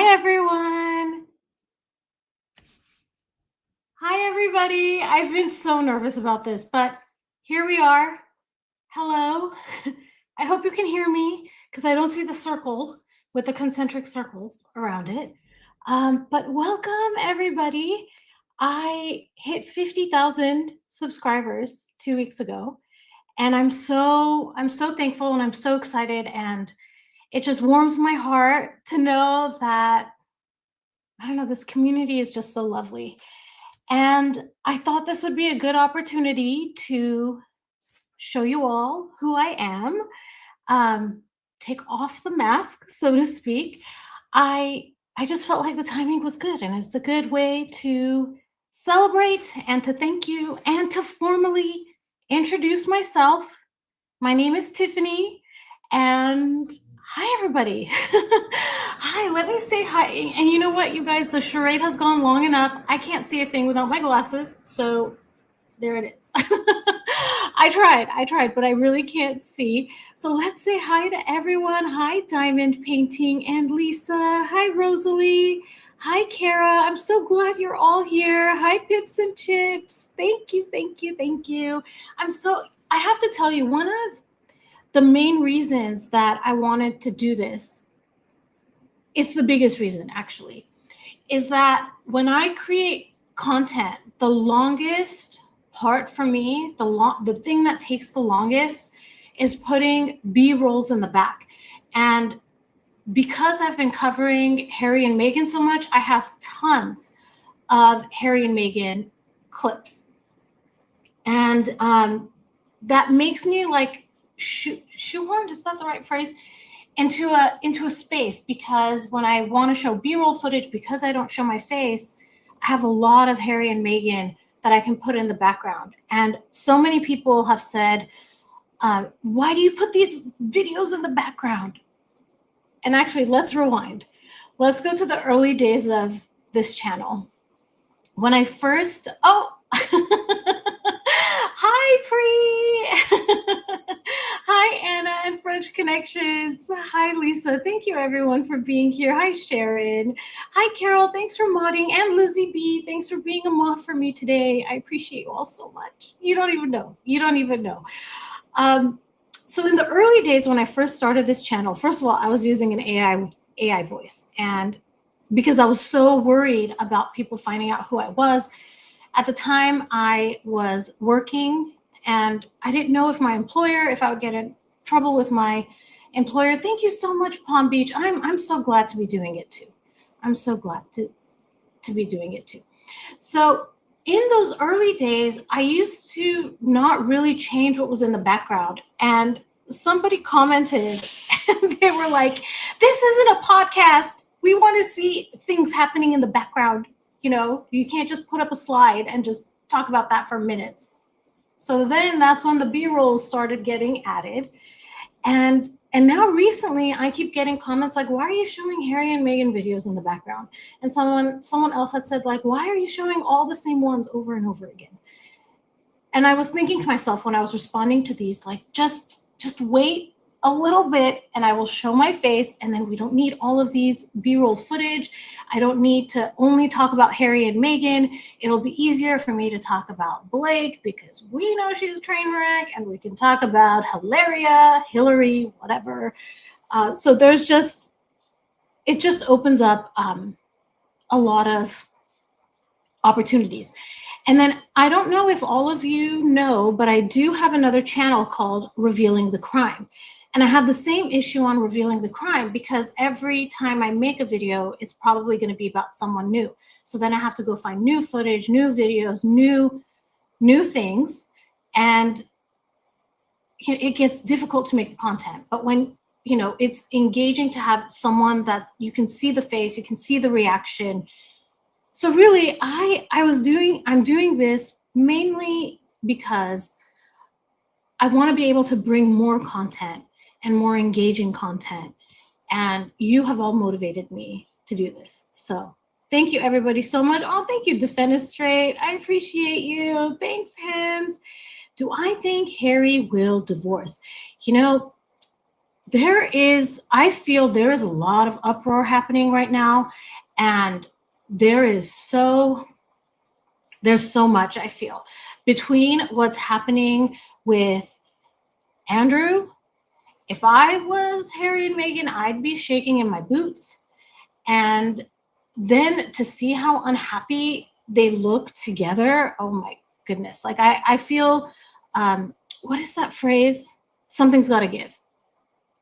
Hi, everyone. Hi, everybody. I've been so nervous about this, but here we are. Hello. I hope you can hear me because I don't see the circle with the concentric circles around it. But welcome, everybody. I hit 50,000 subscribers 2 weeks ago, and I'm so thankful and I'm so excited, and it just warms my heart to know that I don't know, this community is just so lovely. And I thought this would be a good opportunity to show you all who I am, um, take off the mask, so to speak. I just felt like the timing was good, and it's a good way to celebrate and to thank you and to formally introduce myself. My name is Tiffany, and hi, everybody. Hi, let me say hi. And you know what, you guys, the charade has gone long enough. I can't see a thing without my glasses, so there it is. I tried, but I really can't see. So let's say hi to everyone. Hi, Diamond Painting and Lisa. Hi, Rosalie. Hi, Kara. I'm so glad you're all here. Hi, Pips and Chips. Thank you, thank you, thank you. I have to tell you, one of the main reasons that I wanted to do this, it's the biggest reason actually, is that when I create content, the longest part for me, the thing that takes the longest is putting B-rolls in the back. And because I've been covering Harry and Meghan so much, I have tons of Harry and Meghan clips. And that makes me like shoehorned, is that the right phrase? Into a space, because when I want to show B-roll footage, because I don't show my face, I have a lot of Harry and Meghan that I can put in the background. And so many people have said, why do you put these videos in the background? And actually, let's rewind. Let's go to the early days of this channel. When I first, hi, Pri. Hi, Anna and French Connections. Hi, Lisa. Thank you, everyone, for being here. Hi, Sharon. Hi, Carol. Thanks for modding. And Lizzie B, thanks for being a mod for me today. I appreciate you all so much. You don't even know. You don't even know. So in the early days when I first started this channel, first of all, I was using an AI voice. And because I was so worried about people finding out who I was, at the time I was working and I didn't know if I would get in trouble with my employer. Thank you so much, Palm Beach. I'm so glad to be doing it too. I'm so glad to be doing it too. So in those early days, I used to not really change what was in the background. And somebody commented and they were like, this isn't a podcast. We want to see things happening in the background. You know, you can't just put up a slide and just talk about that for minutes. So then that's when the B-rolls started getting added. And now recently I keep getting comments like, why are you showing Harry and Meghan videos in the background? And someone else had said, like, why are you showing all the same ones over and over again? And I was thinking to myself when I was responding to these, like, just wait a little bit and I will show my face, and then we don't need all of these B-roll footage. I don't need to only talk about Harry and Meghan. It'll be easier for me to talk about Blake because we know she's a train wreck, and we can talk about Hillary, whatever. So it just opens up a lot of opportunities. And then I don't know if all of you know, but I do have another channel called Revealing the Crime. And I have the same issue on Revealing the Crime because every time I make a video, it's probably going to be about someone new. So then I have to go find new footage, new videos, new things. And it gets difficult to make the content. But when, it's engaging to have someone that you can see the face, you can see the reaction. So really, I'm doing this mainly because I want to be able to bring more content and more engaging content. And you have all motivated me to do this. So thank you, everybody, so much. Oh, thank you, Defenestrate. I appreciate you. Thanks, Hens. Do I think Harry will divorce? I feel there is a lot of uproar happening right now, and there's so much, I feel, between what's happening with Andrew. If I was Harry and Meghan, I'd be shaking in my boots. And then to see how unhappy they look together, oh my goodness. Like I feel, what is that phrase? Something's got to give,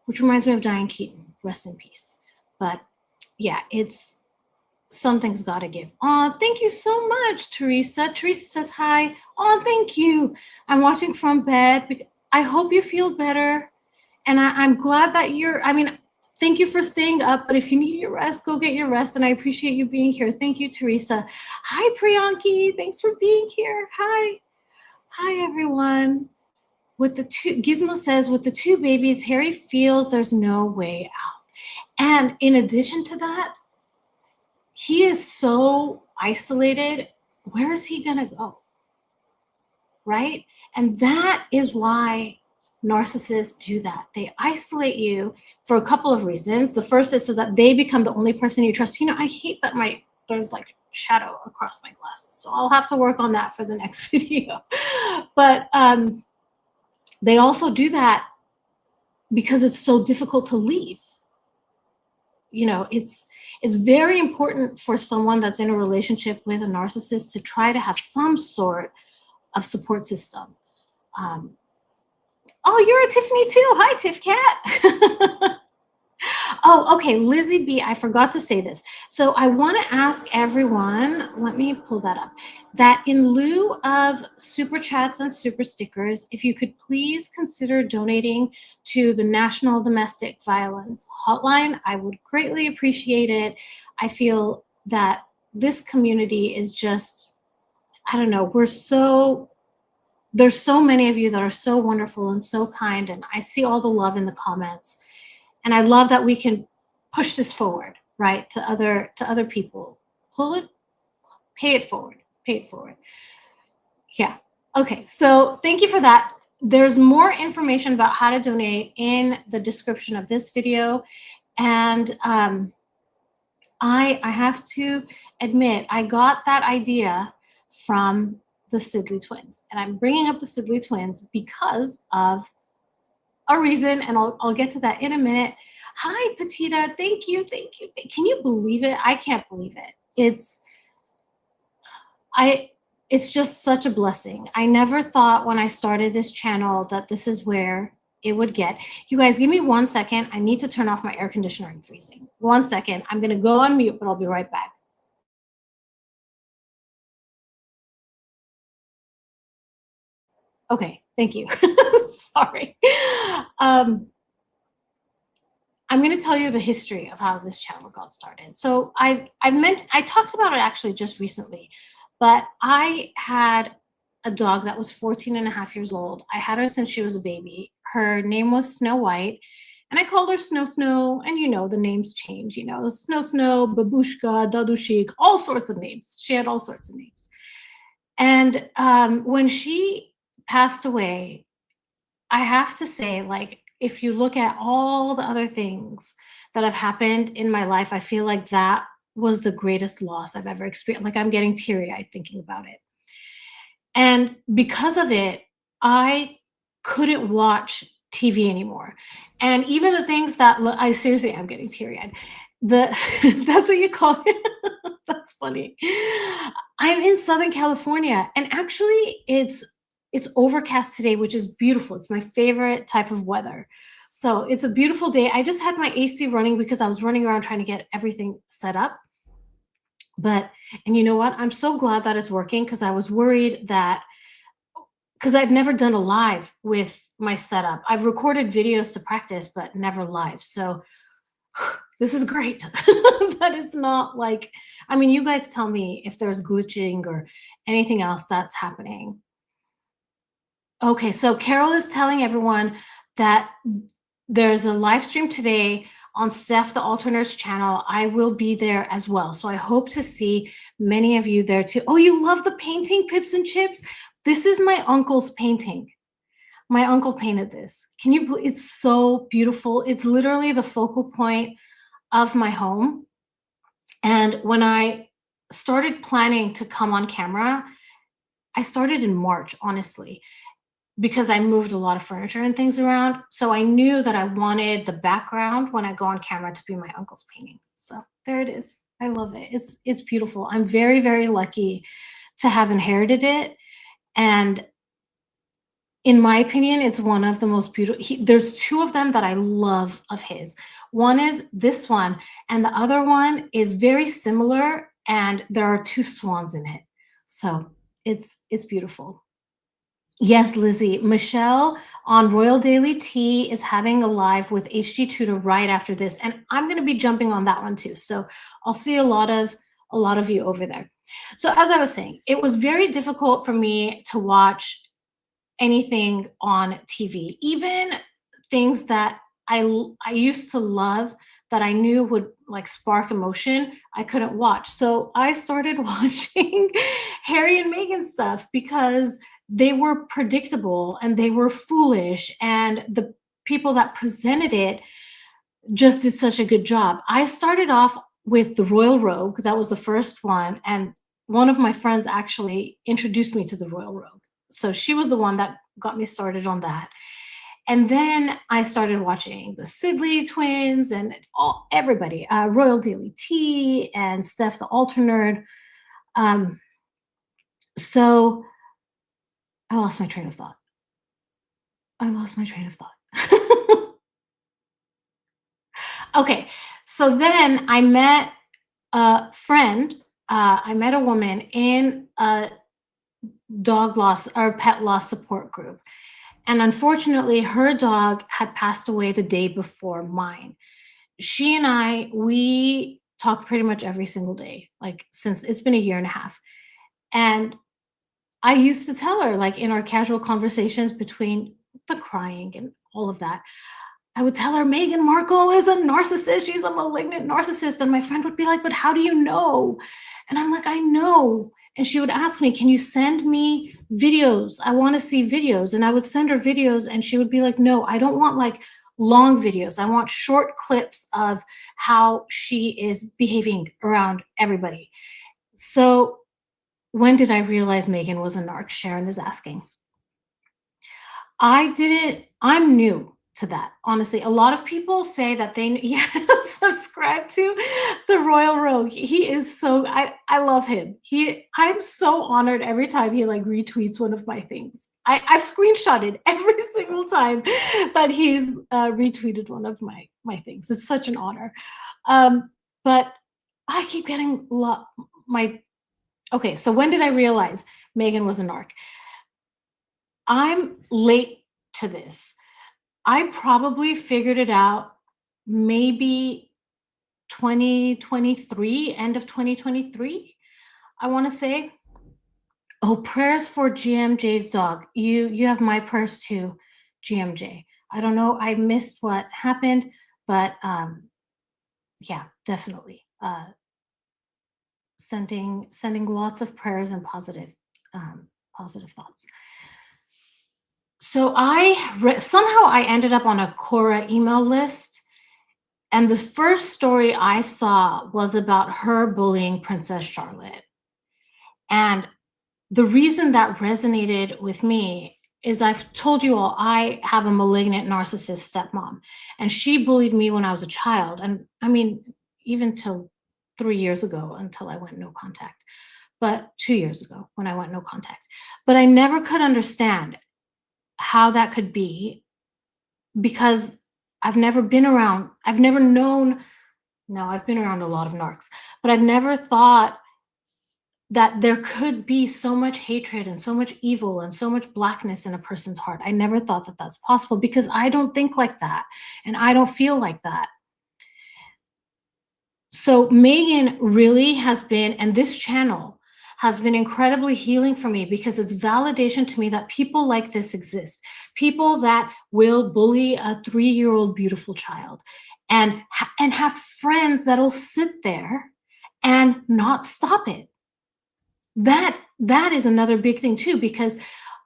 which reminds me of Diane Keaton, rest in peace. But yeah, it's something's got to give. Oh, thank you so much, Teresa. Teresa says hi. Oh, thank you. I'm watching from bed. I hope you feel better. And I'm glad that thank you for staying up, but if you need your rest, go get your rest. And I appreciate you being here. Thank you, Teresa. Hi, Priyanki. Thanks for being here. Hi. Hi, everyone. Gizmo says, with the two babies, Harry feels there's no way out. And in addition to that, he is so isolated. Where is he going to go? Right? And that is why narcissists do that. They isolate you for a couple of reasons. The first is so that they become the only person you trust. I hate that there's like shadow across my glasses, so I'll have to work on that for the next video. But they also do that because it's so difficult to leave. It's very important for someone that's in a relationship with a narcissist to try to have some sort of support system. Oh, you're a Tiffany too. Hi, Tiff Cat. Oh, okay, Lizzie B, I forgot to say this. So I want to ask everyone, let me pull that up, that in lieu of super chats and super stickers, if you could please consider donating to the National Domestic Violence Hotline, I would greatly appreciate it. I feel that this community is just, I don't know, there's so many of you that are so wonderful and so kind, and I see all the love in the comments. And I love that we can push this forward, right, to other people. Pay it forward. Yeah. Okay. So thank you for that. There's more information about how to donate in the description of this video. And I have to admit, I got that idea from the Sidley twins. And I'm bringing up the Sidley twins because of a reason, and I'll get to that in a minute. Hi, Petita. Thank you. Can you believe it? I can't believe it. It's just such a blessing. I never thought when I started this channel that this is where it would get. You guys, give me 1 second. I need to turn off my air conditioner. I'm freezing. 1 second. I'm going to go on mute, but I'll be right back. Okay, thank you. Sorry. I'm going to tell you the history of how this channel got started. So I talked about it actually just recently, but I had a dog that was 14 and a half years old. I had her since she was a baby. Her name was Snow White, and I called her Snow Snow. And the names change, Snow Snow, Babushka, Dadushik, all sorts of names. She had all sorts of names. And when she passed away, I have to say, like, if you look at all the other things that have happened in my life, I feel like that was the greatest loss I've ever experienced. Like, I'm getting teary-eyed thinking about it. And because of it, I couldn't watch TV anymore. And even the things that I seriously am getting teary-eyed. That's what you call it. That's funny. I'm in Southern California, and actually it's overcast today, which is beautiful. It's my favorite type of weather. So it's a beautiful day. I just had my AC running because I was running around trying to get everything set up. And you know what? I'm so glad that it's working, because I was worried that, because I've never done a live with my setup. I've recorded videos to practice, but never live. So this is great. That it's not like, you guys tell me if there's glitching or anything else that's happening. Okay, so Carol is telling everyone that there's a live stream today on Steph the Alterners channel. I will be there as well. So I hope to see many of you there too. Oh, you love the painting, Pips and Chips? This is my uncle's painting. My uncle painted this. Can you it's so beautiful. It's literally the focal point of my home. And when I started planning to come on camera, I started in March, honestly, because I moved a lot of furniture and things around. So I knew that I wanted the background when I go on camera to be my uncle's painting. So there it is. I love it. It's beautiful. I'm very, very lucky to have inherited it. And in my opinion, it's one of the most beautiful. There's two of them that I love of his. One is this one, and the other one is very similar, and there are two swans in it. So it's beautiful. Yes, Lizzie. Michelle on Royal Daily Tea is having a live with HG Tutor right after this, and I'm going to be jumping on that one too. So I'll see a lot of you over there. So as I was saying, it was very difficult for me to watch anything on TV, even things that I used to love that I knew would like spark emotion, I couldn't watch. So I started watching Harry and Meghan stuff because they were predictable and they were foolish, and the people that presented it just did such a good job. I started off with the Royal Rogue. That was the first one, and one of my friends actually introduced me to the Royal Rogue. So she was the one that got me started on that. And then I started watching the Sidley twins and everybody, Royal Daily Tea and Steph the Alter Nerd. Um, so I lost my train of thought. I lost my train of thought. Okay, so then I met a friend. I met a woman in a dog loss or pet loss support group. And unfortunately, her dog had passed away the day before mine. She and we talk pretty much every single day, like since it's been a year and a half. And I used to tell her, like in our casual conversations between the crying and all of that, I would tell her Meghan Markle is a narcissist. She's a malignant narcissist. And my friend would be like, but how do you know? And I'm like, I know. And she would ask me, can you send me videos? I want to see videos. And I would send her videos and she would be like, no, I don't want like long videos. I want short clips of how she is behaving around everybody. So when did I realize Meghan was a narc? Sharon is asking. I'm new to that. Honestly, a lot of people say that they subscribe to the Royal Rogue. He is so I love him. I'm so honored every time he like retweets one of my things. I've screenshotted every single time that he's retweeted one of my things. It's such an honor. But I keep getting my okay. So when did I realize Meghan was a narc? I'm late to this. I probably figured it out maybe 2023, end of 2023, I want to say. Oh, prayers for GMJ's dog. You have my prayers too, GMJ. I don't know, I missed what happened, but yeah, definitely. Sending lots of prayers and positive thoughts. So somehow I ended up on a Quora email list, and the first story I saw was about her bullying Princess Charlotte. And the reason that resonated with me is I've told you all, I have a malignant narcissist stepmom, and she bullied me when I was a child. And I mean, even till 3 years ago until I went no contact, but 2 years ago when I went no contact. But I never could understand how that could be because I've never been around, I've never known, no, I've been around a lot of narcs, but I've never thought that there could be so much hatred and so much evil and so much blackness in a person's heart. I never thought that that's possible because I don't think like that and I don't feel like that. So Meghan really has been, and this channel has been incredibly healing for me because it's validation to me that people like this exist. People that will bully a 3-year-old beautiful child and have friends that'll sit there and not stop it. That is another big thing too, because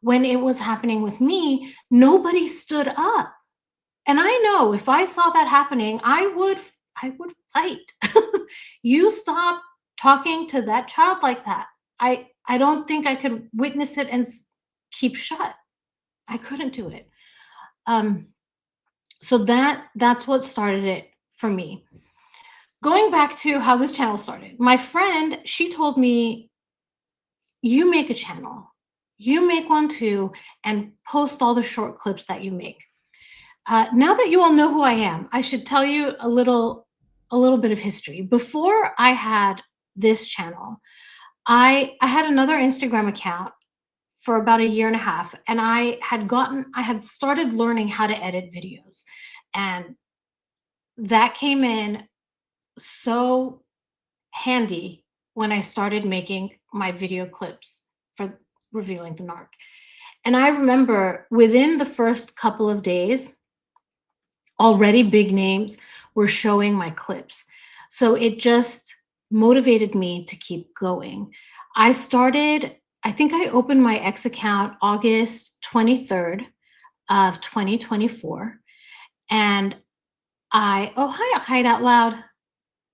when it was happening with me, nobody stood up. And I know if I saw that happening, I would fight. You stop talking to that child like that. I don't think I could witness it and keep shut. I couldn't do it. Um, so that's what started it for me. Going back to how this channel started, my friend, she told me, you make a channel, you make one too, and post all the short clips that you make. Now that you all know who I am, I should tell you a little bit of history. Before I had this channel, I had another Instagram account for about a year and a half, and I had started learning how to edit videos, and that came in so handy when I started making my video clips for revealing the Narc. And I remember within the first couple of days, already big names were showing my clips. So it just motivated me to keep going. I think I opened my X account August 23rd of 2024. And oh, hi, Hide Out Loud.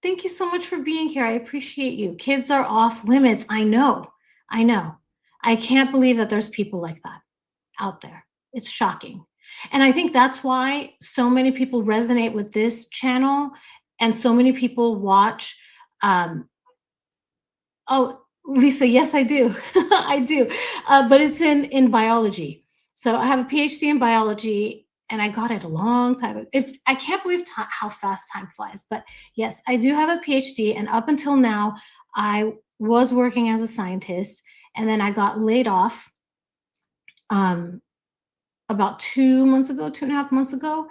Thank you so much for being here. I appreciate you. Kids are off limits. I know. I know. I can't believe that there's people like that out there. It's shocking. And I think that's why so many people resonate with this channel and so many people watch. Um, oh, Lisa, yes, I do. I do. But it's in biology. So I have a PhD in biology and I got it a long time ago. If I can't believe how fast time flies, but yes, I do have a PhD. And up until now, I was working as a scientist, and then I got laid off um, about 2 months ago, 2.5 months ago,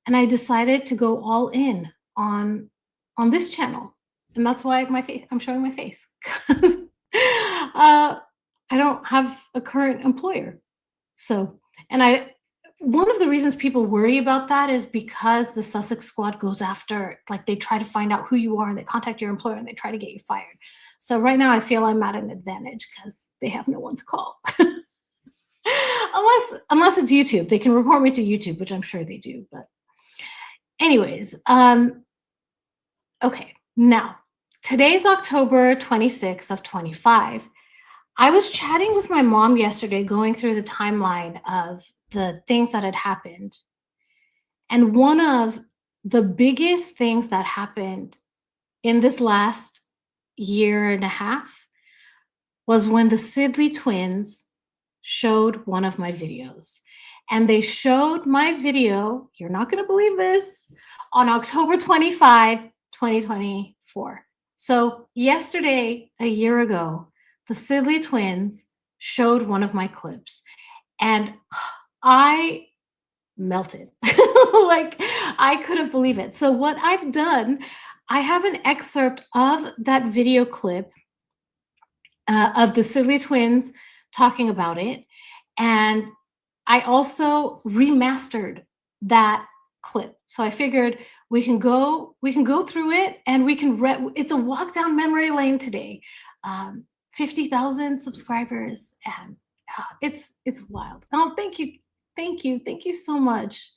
and I decided to go all in on this channel, and that's why I'm showing my face because I don't have a current employer. So, and one of the reasons people worry about that is because the Sussex Squad goes after, like, they try to find out who you are and they contact your employer and they try to get you fired. So right now I feel I'm at an advantage because they have no one to call. Unless it's YouTube, they can report me to YouTube, which I'm sure they do. But anyways, okay. Now, today's October 26th of 25. I was chatting with my mom yesterday, going through the timeline of the things that had happened. And one of the biggest things that happened in this last year and a half was when the Sidley twins showed one of my videos. And they showed my video, you're not going to believe this, on October 25, 2024. So yesterday, a year ago, the Sidley twins showed one of my clips, and I melted. Like, I couldn't believe it. So what I've done, I have an excerpt of that video clip of the Sidley twins talking about it. And I also remastered that clip. So I figured we can go through it, and we can it's a walk down memory lane today. 50,000 subscribers, and it's wild. Oh, thank you. Thank you so much.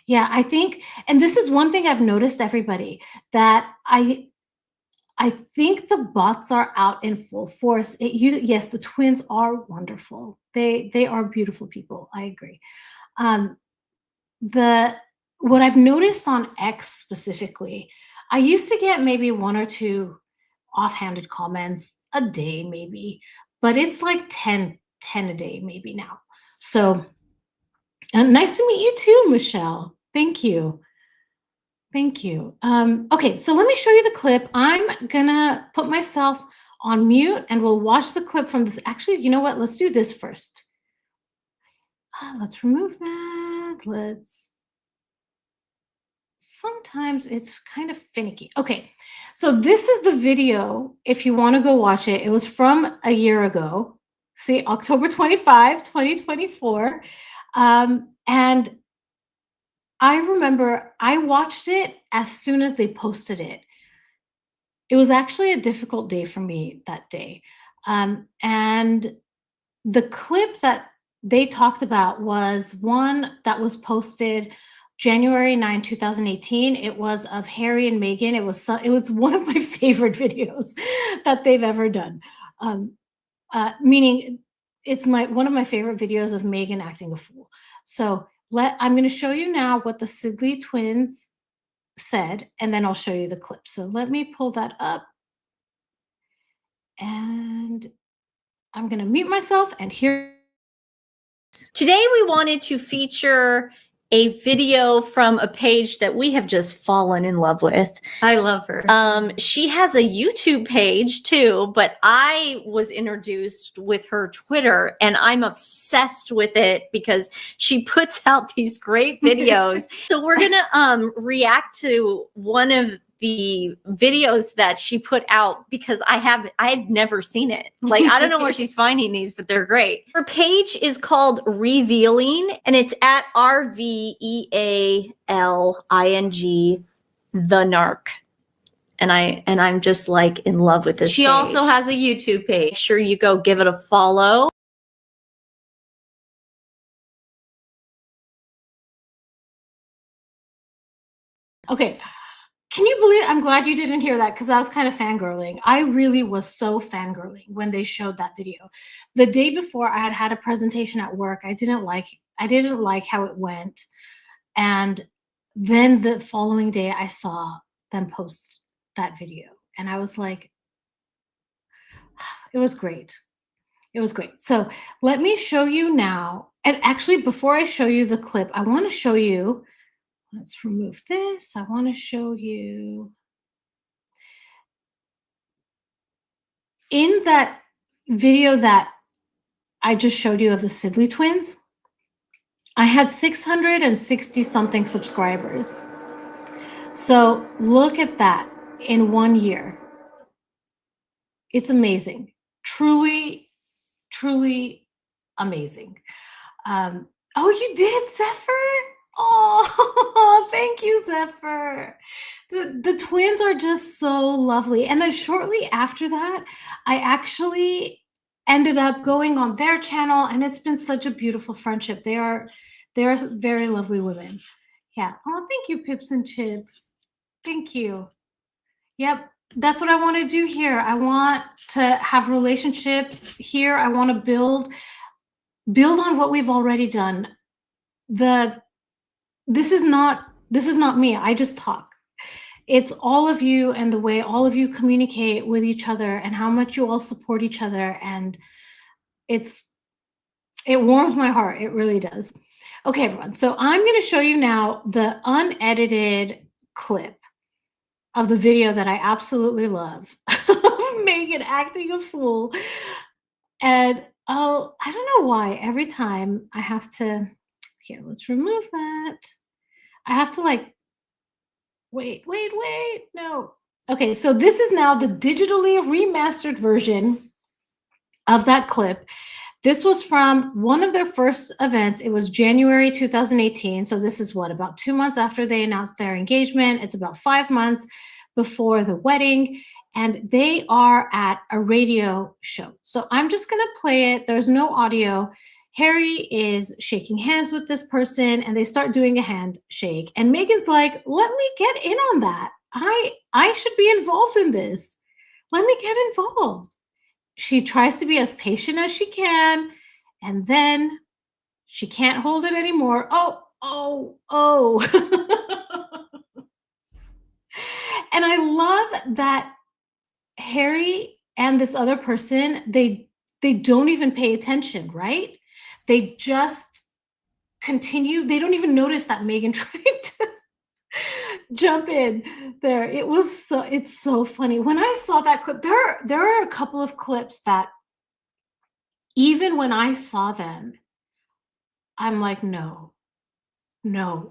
Yeah, I think, and this is one thing I've noticed, everybody, that I think the bots are out in full force. Yes, the twins are wonderful. They are beautiful people. I agree. Um, the What I've noticed on X specifically, I used to get maybe one or two offhanded comments a day, maybe, but it's like 10 a day maybe now. So nice to meet you too, Michelle. Thank you. Thank you. Okay, so let me show you the clip. I'm gonna put myself on mute and we'll watch the clip from this. Actually, you know what? Let's do this first. Let's remove that. Sometimes it's kind of finicky. Okay, so this is the video. If you want to go watch it, it was from a year ago. See, October 25, 2024. And I remember I watched it as soon as they posted it. It was actually a difficult day for me that day. And the clip that they talked about was one that was posted January 9, 2018. It was of Harry and Meghan. It was one of my favorite videos that they've ever done. Um, Meaning it's one of my favorite videos of Meghan acting a fool. So I'm going to show you now what the Sidley twins said, and then I'll show you the clip. So let me pull that up, and I'm going to mute myself, and here. Today we wanted to feature a video from a page that we have just fallen in love with. I love her. She has a YouTube page too, but I was introduced with her Twitter and I'm obsessed with it because she puts out these great videos. So we're gonna react to one of the videos that she put out because I've never seen it. Like, I don't know where she's finding these, but they're great. Her page is called Revealing, and it's at RVEALING, the Narc. And I'm just like in love with this. She page. also has a YouTube page. Make sure you go give it a follow. Okay. Can you believe, I'm glad you didn't hear that because I was kind of fangirling. I really was so fangirling when they showed that video. The day before, I had a presentation at work. I didn't like how it went. And then the following day I saw them post that video and I was like, it was great. It was great. So let me show you now. And actually, before I show you the clip, I want to show you. Let's remove this. I want to show you in that video that I just showed you of the Sidley twins. I had 660 something subscribers. So look at that in 1 year. It's amazing. Truly, truly amazing. Oh, you did, Zephyr? Oh, thank you, Zephyr. The twins are just so lovely. And then shortly after that, I actually ended up going on their channel, and it's been such a beautiful friendship. They are very lovely women. Yeah. Oh, thank you, Pips and Chips. Thank you. Yep. That's what I want to do here. I want to have relationships here. I want to build on what we've already done. This is not me. I just talk. It's all of you and the way all of you communicate with each other and how much you all support each other. And it warms my heart. It really does. Okay, everyone. So I'm going to show you now the unedited clip of the video that I absolutely love of Meghan acting a fool. And oh, I don't know why every time I have to, here, let's remove that. I have to like, wait, no. Okay, so this is now the digitally remastered version of that clip. This was from one of their first events. It was January 2018. So this is what, about 2 months after they announced their engagement. It's about 5 months before the wedding. And they are at a radio show. So I'm just going to play it. There's no audio. Harry is shaking hands with this person and they start doing a handshake. And Meghan's like, let me get in on that. I should be involved in this. Let me get involved. She tries to be as patient as she can, and then she can't hold it anymore. Oh. And I love that Harry and this other person, they don't even pay attention, right? They just continue. They don't even notice that Meghan tried to jump in there. It's so funny. When I saw that clip, there are a couple of clips that even when I saw them, I'm like, no,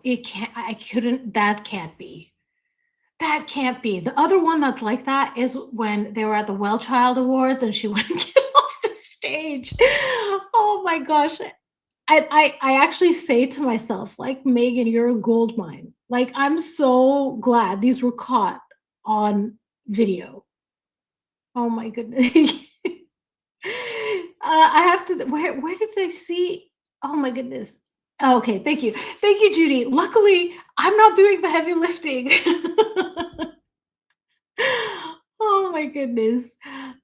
it can't, that can't be. That can't be. The other one that's like that is when they were at the Well Child Awards and she wouldn't get off the stage. Oh my gosh. I actually say to myself, like, Meghan, you're a gold mine. Like, I'm so glad these were caught on video. Oh my goodness. I have to. Where did I see? Oh my goodness. Oh, okay, thank you, Judy. Luckily, I'm not doing the heavy lifting. Oh my goodness.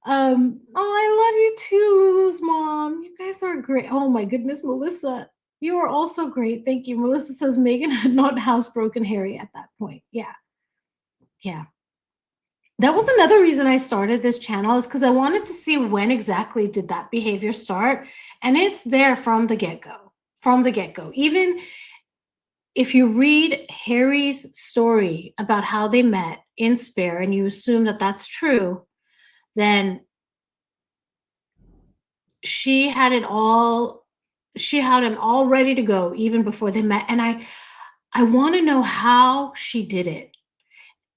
Oh, I love you too, Lulu's mom. You guys are great. Oh my goodness, Melissa. You are also great. Thank you. Melissa says Meghan had not housebroken Harry at that point. Yeah. Yeah. That was another reason I started this channel, is because I wanted to see when exactly did that behavior start. And it's there from the get-go. From the get-go. Even if you read Harry's story about how they met in Spare and you assume that that's true, then she had him all ready to go even before they met. And I want to know how she did it.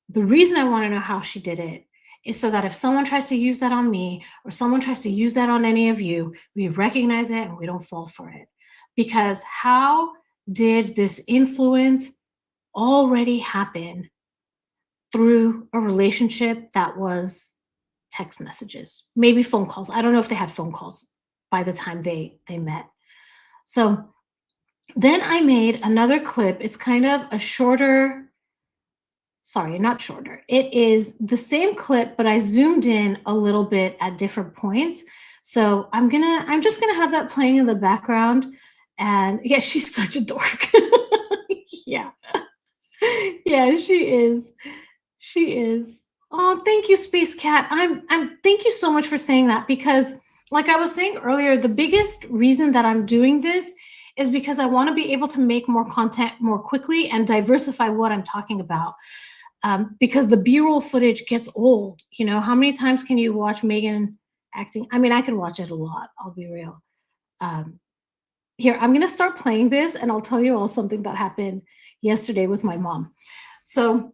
The reason I want to know how she did it is so that if someone tries to use that on me or someone tries to use that on any of you, we recognize it and we don't fall for it. Because how did this influence already happen through a relationship that was text messages, maybe phone calls? I don't know if they had phone calls by the time they met. So then I made another clip. It's kind of a shorter, sorry, not shorter. It is the same clip, but I zoomed in a little bit at different points. So I'm just gonna have that playing in the background. And yeah, she's such a dork. Yeah. Yeah, she is. She is. Oh, thank you, Space Cat. Thank you so much for saying that, because like I was saying earlier, the biggest reason that I'm doing this is because I want to be able to make more content more quickly and diversify what I'm talking about. Because the B-roll footage gets old. You know, how many times can you watch Meghan acting? I mean, I can watch it a lot, I'll be real. Here, I'm going to start playing this and I'll tell you all something that happened yesterday with my mom. So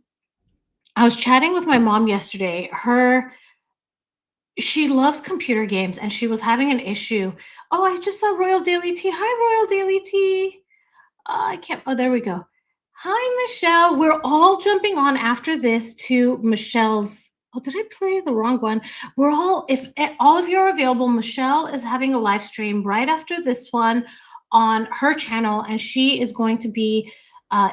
I was chatting with my mom yesterday. She loves computer games and she was having an issue. Oh, I just saw Royal Daily Tea. Hi, Royal Daily Tea. I can't. Oh, there we go. Hi, Michelle. We're all jumping on after this to Michelle's. Oh, did I play the wrong one? We're all, if all of you are available, Michelle is having a live stream right after this one on her channel, and she is going to be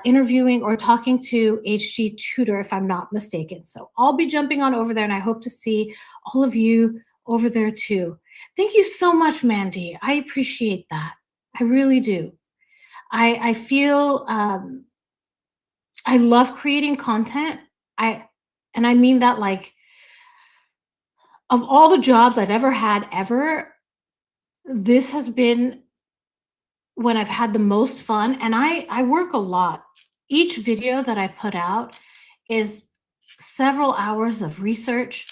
interviewing or talking to HG Tutor, if I'm not mistaken. So I'll be jumping on over there, and I hope to see all of you over there too. Thank you so much, Mandy. I appreciate that. I really do. I feel I love creating content. And I mean that, like, of all the jobs I've ever had ever, this has been when I've had the most fun. And I work a lot. Each video that I put out is several hours of research,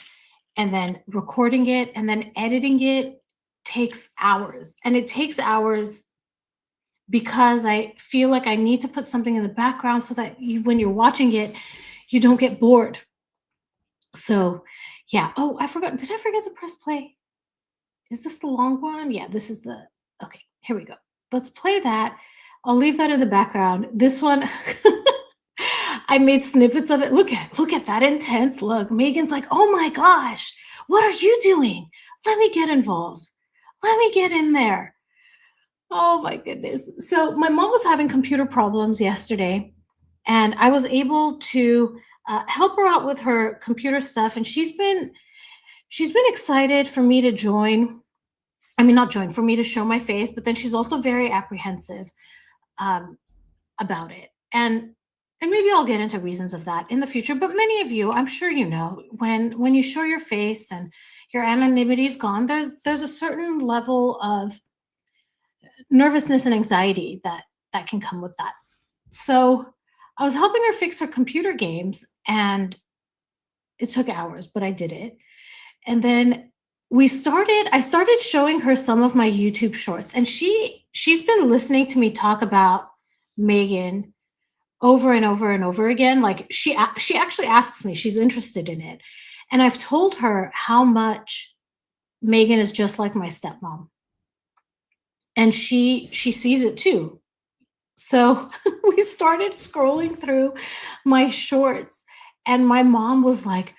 and then recording it and then editing it takes hours. And it takes hours because I feel like I need to put something in the background so that when you're watching it, you don't get bored. So yeah. Oh, I forgot. Did I forget to press play? Is this the long one? Yeah, this is the, okay, here we go. Let's play that. I'll leave that in the background. This one, I made snippets of it. Look at that intense look. Meghan's like, oh my gosh, what are you doing? Let me get involved. Let me get in there. Oh my goodness. So my mom was having computer problems yesterday, and I was able to help her out with her computer stuff. And she's been excited for me to join. I mean, not join, for me to show my face, but then she's also very apprehensive about it. And maybe I'll get into reasons of that in the future. But many of you, I'm sure you know, when you show your face and your anonymity is gone, there's a certain level of nervousness and anxiety that can come with that. So I was helping her fix her computer games, and it took hours, but I did it. And then I started showing her some of my YouTube shorts, and she's been listening to me talk about Meghan over and over and over again. Like she actually asks me, she's interested in it. And I've told her how much Meghan is just like my stepmom. And she sees it too. So we started scrolling through my shorts, and my mom was like,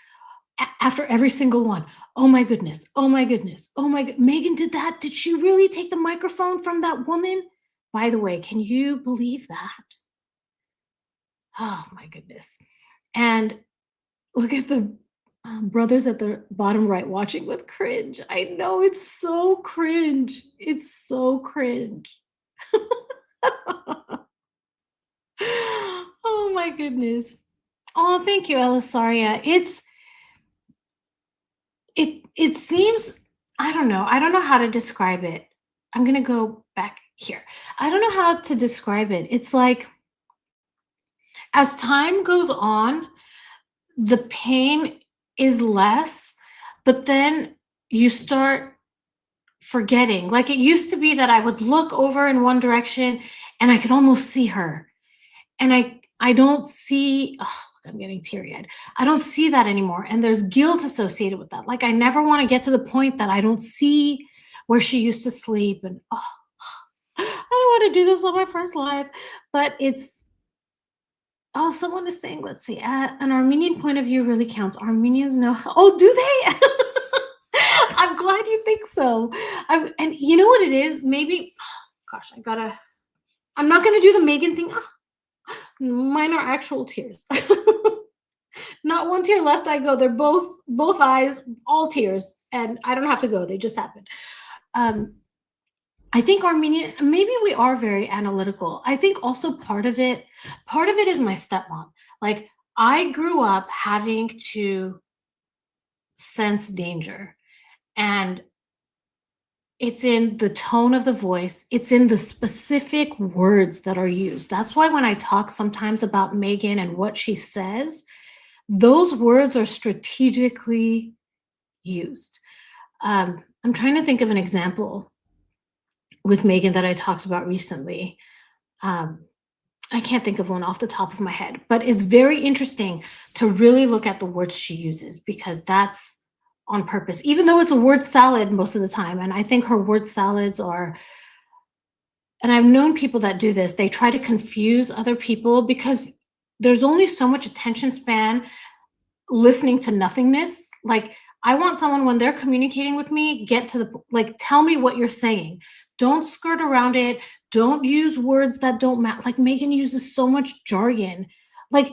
after every single one. Oh my goodness. Oh my goodness. Oh my god. Meghan did that. Did she really take the microphone from that woman? By the way, can you believe that? Oh my goodness. And look at the brothers at the bottom right watching with cringe. I know it's so cringe. It's so cringe. Oh my goodness. Oh, thank you, Elisaria. It seems, I don't know. I don't know how to describe it. I'm gonna go back here. I don't know how to describe it. It's like as time goes on, the pain is less, but then you start forgetting. Like it used to be that I would look over in one direction and I could almost see her. And I don't see, oh, look, I'm getting teary-eyed. I don't see that anymore. And there's guilt associated with that. Like I never want to get to the point that I don't see where she used to sleep. And oh, I don't want to do this on my first live. But it's, oh, someone is saying, let's see, an Armenian point of view really counts. Armenians know how, oh, do they? I'm glad you think so. And you know what it is? Maybe, gosh, I'm not gonna do the Meghan thing. Mine are actual tears. Not one tear left. I go. They're both eyes, all tears, and I don't have to go. They just happen. I think Armenian. Maybe we are very analytical. I think also part of it is my stepmom. Like I grew up having to sense danger, and it's in the tone of the voice. It's in the specific words that are used. That's why when I talk sometimes about Meghan and what she says, those words are strategically used. I'm trying to think of an example with Meghan that I talked about recently. I can't think of one off the top of my head, but it's very interesting to really look at the words she uses because that's on purpose, even though it's a word salad most of the time. And I think her word salads are, and I've known people that do this, they try to confuse other people because there's only so much attention span listening to nothingness. Like I want someone when they're communicating with me, get to the, like, tell me what you're saying. Don't skirt around it. Don't use words that don't matter. Like Meghan uses so much jargon. Like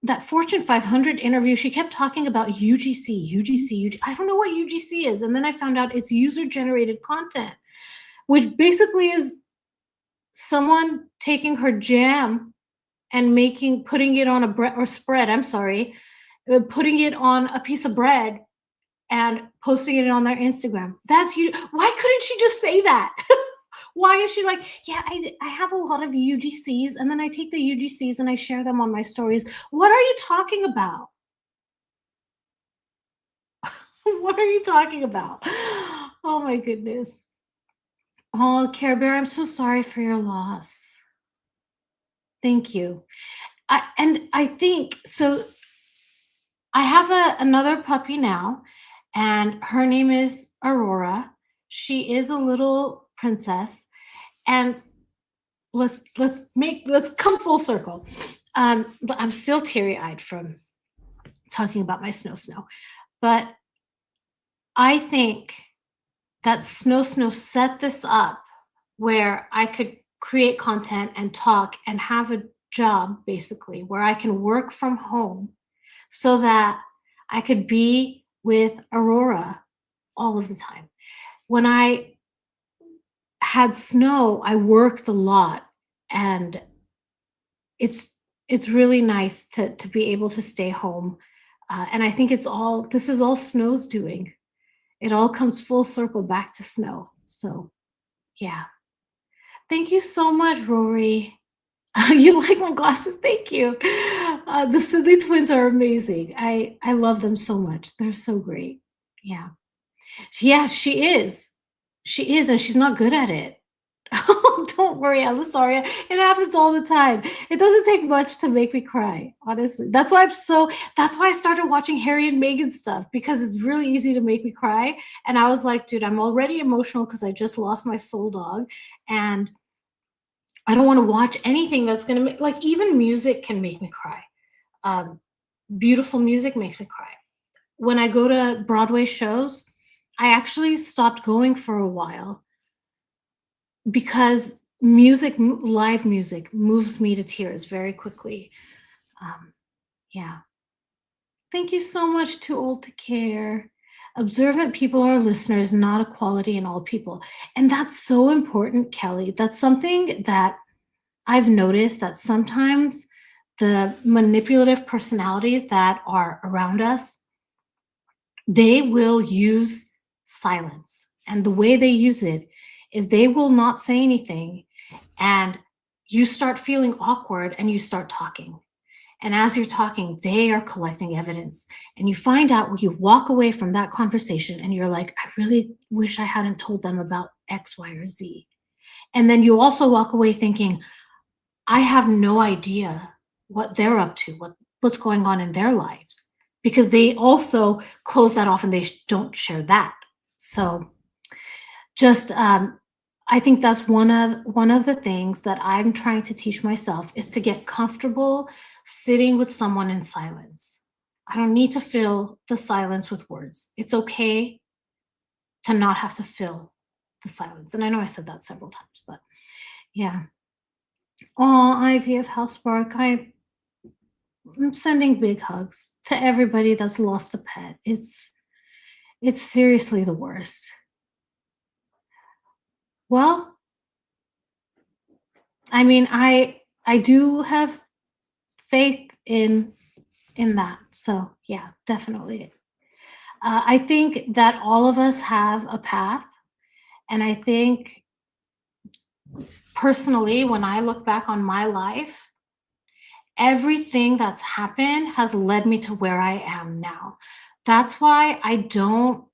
that Fortune 500 interview, she kept talking about UGC. I don't know what UGC is. And then I found out it's user generated content, which basically is someone taking her jam and putting it on a bread or spread. I'm sorry, putting it on a piece of bread and posting it on their Instagram. That's you. Why couldn't she just say that? Why is she like, yeah, I have a lot of UGCs and then I take the UGCs and I share them on my stories. What are you talking about? What are you talking about? Oh my goodness. Oh, Care Bear, I'm so sorry for your loss. Thank you. I think, so I have another puppy now and her name is Aurora. She is a little princess. And let's come full circle. But I'm still teary-eyed from talking about my Snow. But I think that Snow set this up where I could create content and talk and have a job basically where I can work from home so that I could be with Aurora all of the time. When I had Snow, I worked a lot, and it's really nice to be able to stay home. And I think this is all Snow's doing. It all comes full circle back to Snow. So yeah. Thank you so much, Rory. You like my glasses? Thank you. The Sidley twins are amazing. I love them so much. They're so great. Yeah. Yeah, she is. She is, and she's not good at it. Oh, don't worry, I'm sorry. It happens all the time. It doesn't take much to make me cry, honestly. That's why I started watching Harry and Meghan stuff, because it's really easy to make me cry. And I was like, dude, I'm already emotional because I just lost my soul dog. And I don't want to watch anything that's going to make, like, even music can make me cry. Beautiful music makes me cry. when I go to Broadway shows, I actually stopped going for a while because live music moves me to tears very quickly. Yeah. Thank you so much, Too Old to Care. Observant people are listeners, not equality in all people. And that's so important, Kelly. That's something that I've noticed, that sometimes the manipulative personalities that are around us, they will use silence. And the way they use it is they will not say anything, and you start feeling awkward and you start talking. And as you're talking, they are collecting evidence. And you find out when you walk away from that conversation and you're like, I really wish I hadn't told them about X, Y, or Z. And then you also walk away thinking, I have no idea what they're up to, what's going on in their lives, because they also close that off and they don't share that. So just I think that's one of the things that I'm trying to teach myself, is to get comfortable sitting with someone in silence. I don't need to fill the silence with words. It's okay to not have to fill the silence. And I know I said that several times, but yeah. Oh, IVF Housebark, I'm sending big hugs to everybody that's lost a pet. It's seriously the worst. Well, I mean, I do have faith in that. So yeah, definitely. I think that all of us have a path, and I think personally, when I look back on my life, everything that's happened has led me to where I am now. That's why I don't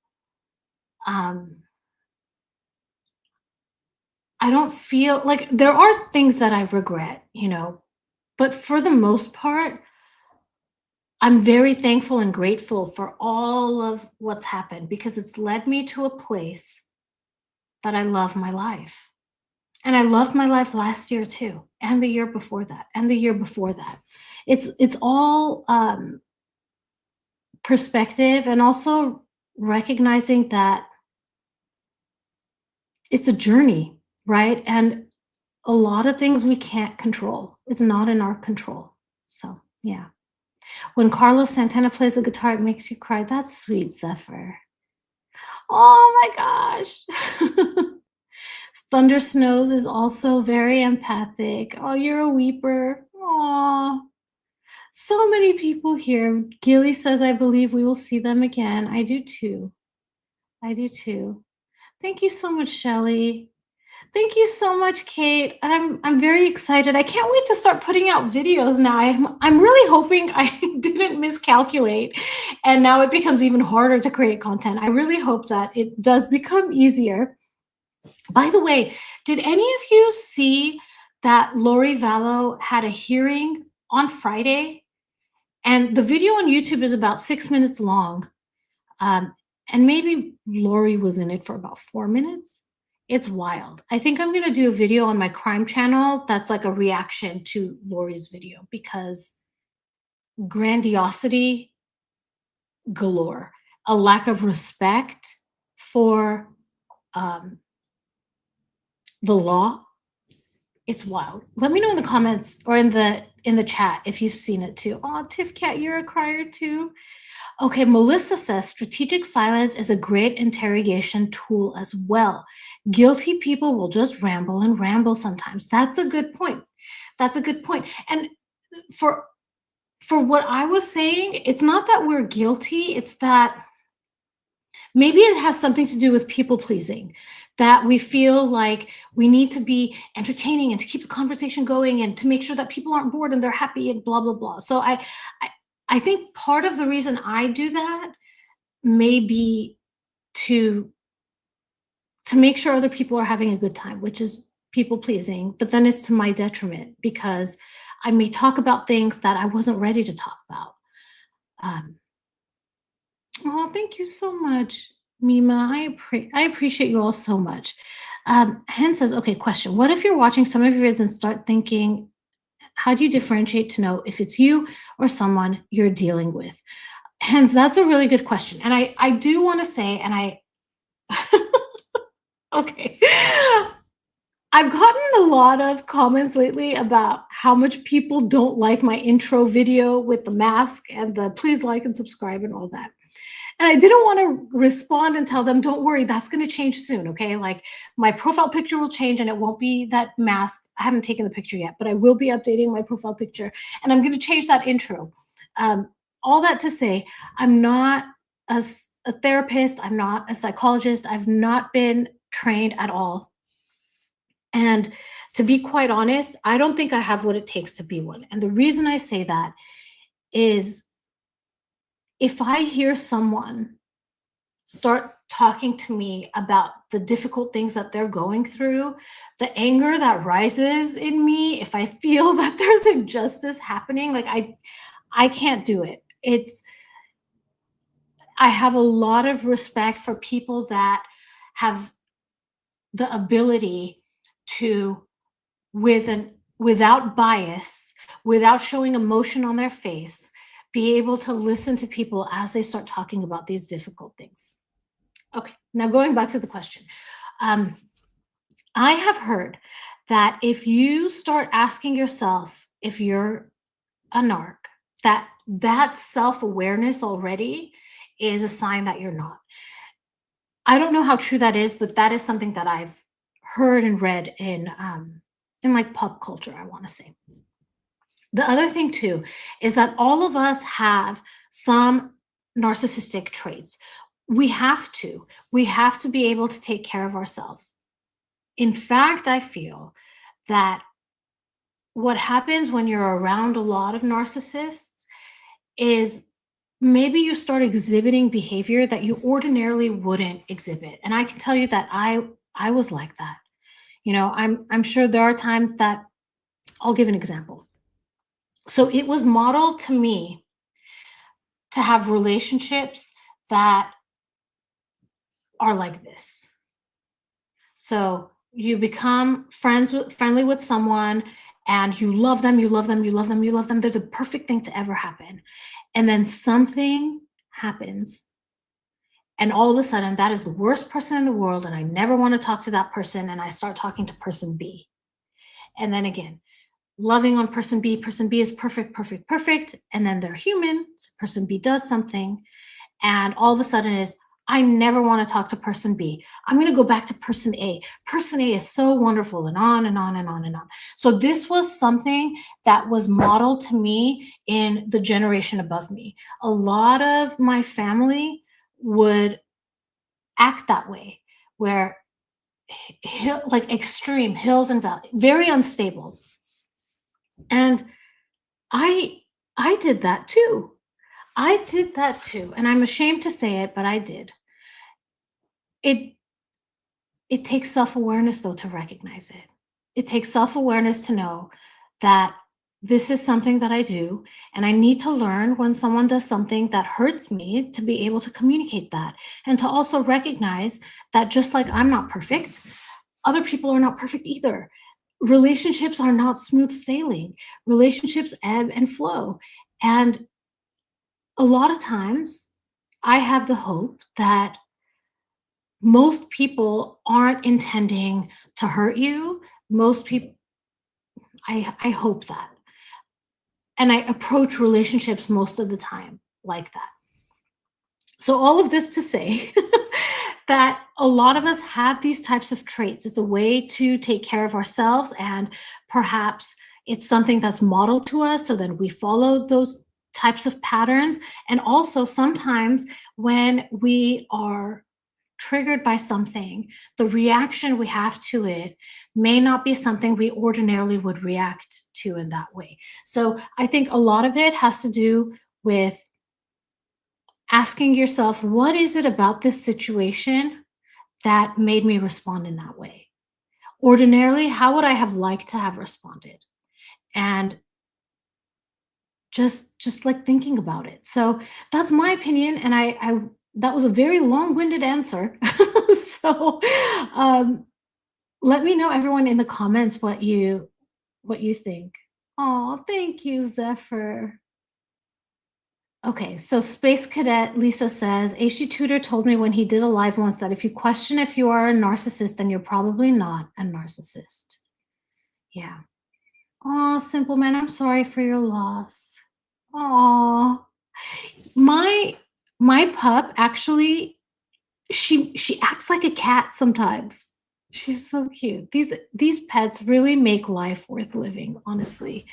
feel like, there are things that I regret, but for the most part, I'm very thankful and grateful for all of what's happened, because it's led me to a place that I love my life. And I loved my life last year too, and the year before that, and the year before that. It's all perspective, and also recognizing that it's a journey, right? And a lot of things we can't control. It's not in our control. So yeah. When Carlos Santana plays the guitar, it makes you cry. That's sweet, Zephyr. Oh my gosh. Thunder Snows is also very empathic. Oh, you're a weeper. Aw. So many people here. Gilly says, I believe we will see them again. I do too. I do too. Thank you so much, Shelly. Thank you so much, Kate. I'm very excited. I can't wait to start putting out videos now. I'm really hoping I didn't miscalculate, and now it becomes even harder to create content. I really hope that it does become easier. By the way, did any of you see that Lori Vallow had a hearing on Friday? And the video on YouTube is about 6 minutes long. And maybe Lori was in it for about 4 minutes. It's wild. I think I'm going to do a video on my crime channel that's like a reaction to Lori's video, because grandiosity galore, a lack of respect for the law. It's wild. Let me know in the comments or in the chat if you've seen it too. Oh, Tiff Cat, you're a crier too. Okay, Melissa says strategic silence is a great interrogation tool as well. Guilty people will just ramble and ramble sometimes. That's a good point. That's a good point. And for what I was saying, it's not that we're guilty, it's that maybe it has something to do with people pleasing, that we feel like we need to be entertaining and to keep the conversation going and to make sure that people aren't bored and they're happy and blah, blah, blah. So I think part of the reason I do that may be to make sure other people are having a good time, which is people pleasing, but then it's to my detriment, because I may talk about things that I wasn't ready to talk about. Oh, thank you so much, Mima. I appreciate you all so much. Hen says, okay, question. What if you're watching some of your vids and start thinking, how do you differentiate to know if it's you or someone you're dealing with? Hence, that's a really good question. And I do want to say, okay. I've gotten a lot of comments lately about how much people don't like my intro video with the mask and the please like and subscribe and all that. And I didn't want to respond and tell them, don't worry, that's going to change soon. Okay. Like my profile picture will change and it won't be that mask. I haven't taken the picture yet, but I will be updating my profile picture and I'm going to change that intro. All that to say, I'm not a therapist. I'm not a psychologist. I've not been trained at all. And to be quite honest, I don't think I have what it takes to be one. And the reason I say that is if I hear someone start talking to me about the difficult things that they're going through, the anger that rises in me, if I feel that there's injustice happening, like I can't do it. I have a lot of respect for people that have the ability to, without bias, without showing emotion on their face, be able to listen to people as they start talking about these difficult things. Okay, now going back to the question. I have heard that if you start asking yourself if you're a narc, that self-awareness already is a sign that you're not. I don't know how true that is, but that is something that I've heard and read in like pop culture, I want to say. The other thing too is that all of us have some narcissistic traits. We have to be able to take care of ourselves. In fact, I feel that what happens when you're around a lot of narcissists is maybe you start exhibiting behavior that you ordinarily wouldn't exhibit. And I can tell you that I was like that. You know, I'm sure there are times that I'll give an example. So it was modeled to me to have relationships that are like this. So you become friendly with someone and you love them, you love them, you love them, you love them. They're the perfect thing to ever happen. And then something happens. And all of a sudden, that is the worst person in the world. And I never want to talk to that person. And I start talking to person B. And then again, loving on person B is perfect, perfect, perfect. And then they're human. So person B does something. And all of a sudden is, I never want to talk to person B. I'm going to go back to person A. Person A is so wonderful, and on and on and on and on. So this was something that was modeled to me in the generation above me. A lot of my family would act that way, where like extreme hills and valleys, very unstable. And I did that too. I did that too. And I'm ashamed to say it, but I did. It takes self-awareness though to recognize it. It takes self-awareness to know that this is something that I do, and I need to learn when someone does something that hurts me to be able to communicate that, and to also recognize that just like I'm not perfect, other people are not perfect either. Relationships are not smooth sailing. Relationships ebb and flow. And a lot of times I have the hope that most people aren't intending to hurt you. Most people, I hope that. And I approach relationships most of the time like that. So all of this to say that a lot of us have these types of traits. It's a way to take care of ourselves, and perhaps it's something that's modeled to us, so then we follow those types of patterns. And also sometimes when we are triggered by something, the reaction we have to it may not be something we ordinarily would react to in that way. So I think a lot of it has to do with asking yourself, what is it about this situation that made me respond in that way? Ordinarily, how would I have liked to have responded? And just like thinking about it. So that's my opinion, and I that was a very long-winded answer. So let me know, everyone, in the comments what you think. Oh, thank you, Zephyr. Okay, so Space Cadet Lisa says, HD Tutor told me when he did a live once that if you question if you are a narcissist, then you're probably not a narcissist. Yeah. Oh, Simple Man, I'm sorry for your loss. Oh, my pup actually, she acts like a cat sometimes. She's so cute. These pets really make life worth living, honestly.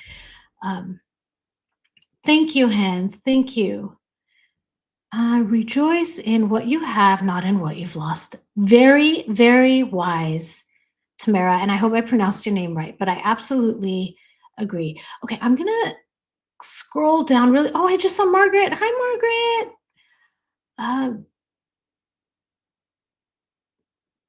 Thank you, Hans. Thank you. Rejoice in what you have, not in what you've lost. Very, very wise, Tamara. And I hope I pronounced your name right, but I absolutely agree. Okay, I'm going to scroll down really. Oh, I just saw Margaret. Hi, Margaret.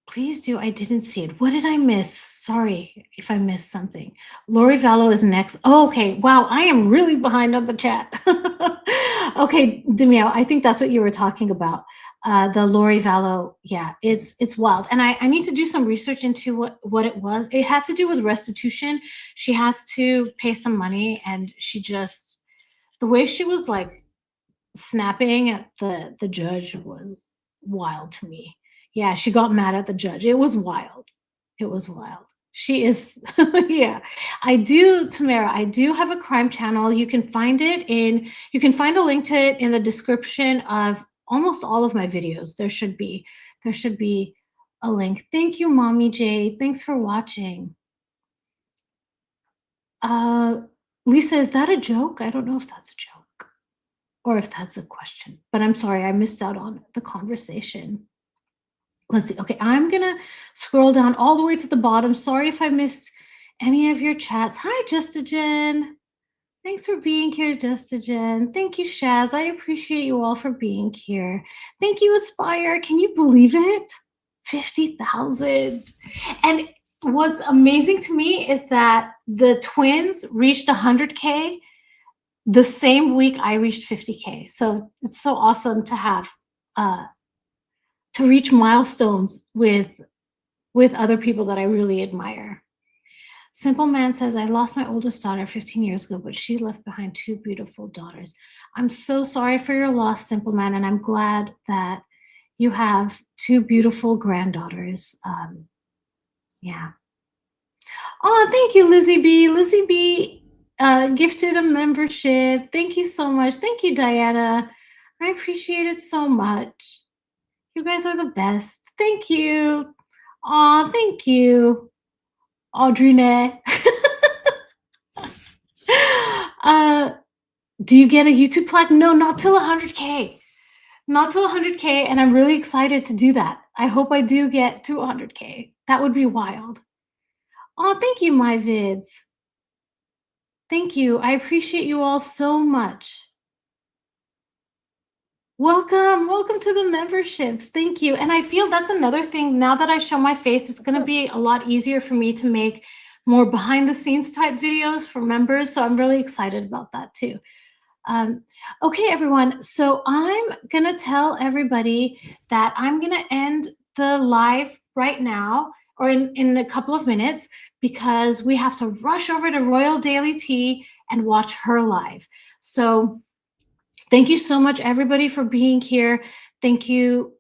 Please do. I didn't see it. What did I miss? Sorry if I missed something. Lori Vallow is next. Oh, okay. Wow, I am really behind on the chat. Okay, Demiao, I think that's what you were talking about. The Lori Vallow, yeah, it's wild. And I need to do some research into what it was. It had to do with restitution. She has to pay some money, and she just, the way she was like snapping at the judge was wild to me. Yeah, she got mad at the judge. It was wild. It was wild. She is, yeah. I do, Tamara, I do have a crime channel. You can find a link to it in the description of almost all of my videos. There should be a link. Thank you, Mommy Jade. Thanks for watching. Lisa, is that a joke? I don't know if that's a joke or if that's a question, but I'm sorry, I missed out on the conversation. Let's see. Okay, I'm gonna scroll down all the way to the bottom. Sorry if I missed any of your chats. Hi, Justagen. Thanks for being here, Justagen. Thank you, Shaz. I appreciate you all for being here. Thank you, Aspire. Can you believe it? 50,000. And what's amazing to me is that the twins reached 100K the same week I reached 50K. So it's so awesome to have to reach milestones with other people that I really admire. Simple Man says, I lost my oldest daughter 15 years ago, but she left behind 2 beautiful daughters. I'm so sorry for your loss, Simple Man, and I'm glad that you have 2 beautiful granddaughters. Yeah. Oh, thank you, Lizzie B. Lizzie B gifted a membership. Thank you so much. Thank you, Diana. I appreciate it so much. You guys are the best. Thank you. Aw, thank you, Audrina. Do you get a YouTube plaque? No, not till 100K. Not till 100K, and I'm really excited to do that. I hope I do get to 100K. That would be wild. Oh, thank you, my vids. Thank you. I appreciate you all so much. Welcome to the memberships. Thank you. And I feel that's another thing. Now that I show my face, it's going to be a lot easier for me to make more behind the scenes type videos for members. So I'm really excited about that too. Okay, everyone. So I'm going to tell everybody that I'm going to end the live right now or in a couple of minutes because we have to rush over to Royal Daily Tea and watch her live. So thank you so much, everybody, for being here. Thank you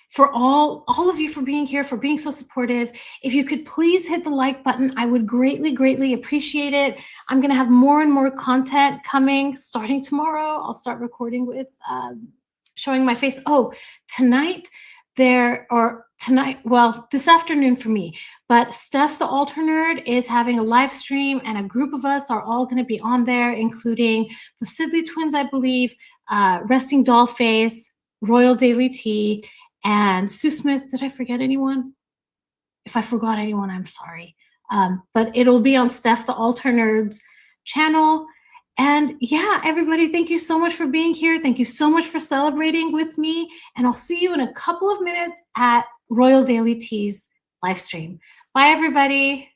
for all of you for being here, for being so supportive. If you could please hit the like button, I would greatly, greatly appreciate it. I'm going to have more and more content coming starting tomorrow. I'll start recording with showing my face. Oh, tonight, well, this afternoon for me, but Steph, the Alter Nerd, is having a live stream, and a group of us are all going to be on there, including the Sidley twins, I believe, Resting Dollface, Royal Daily Tea, and Sue Smith. Did I forget anyone? If I forgot anyone, I'm sorry. But it'll be on Steph, the Alter Nerd's channel. And yeah, everybody, thank you so much for being here. Thank you so much for celebrating with me. And I'll see you in a couple of minutes at Royal Daily Tea's live stream. Bye, everybody.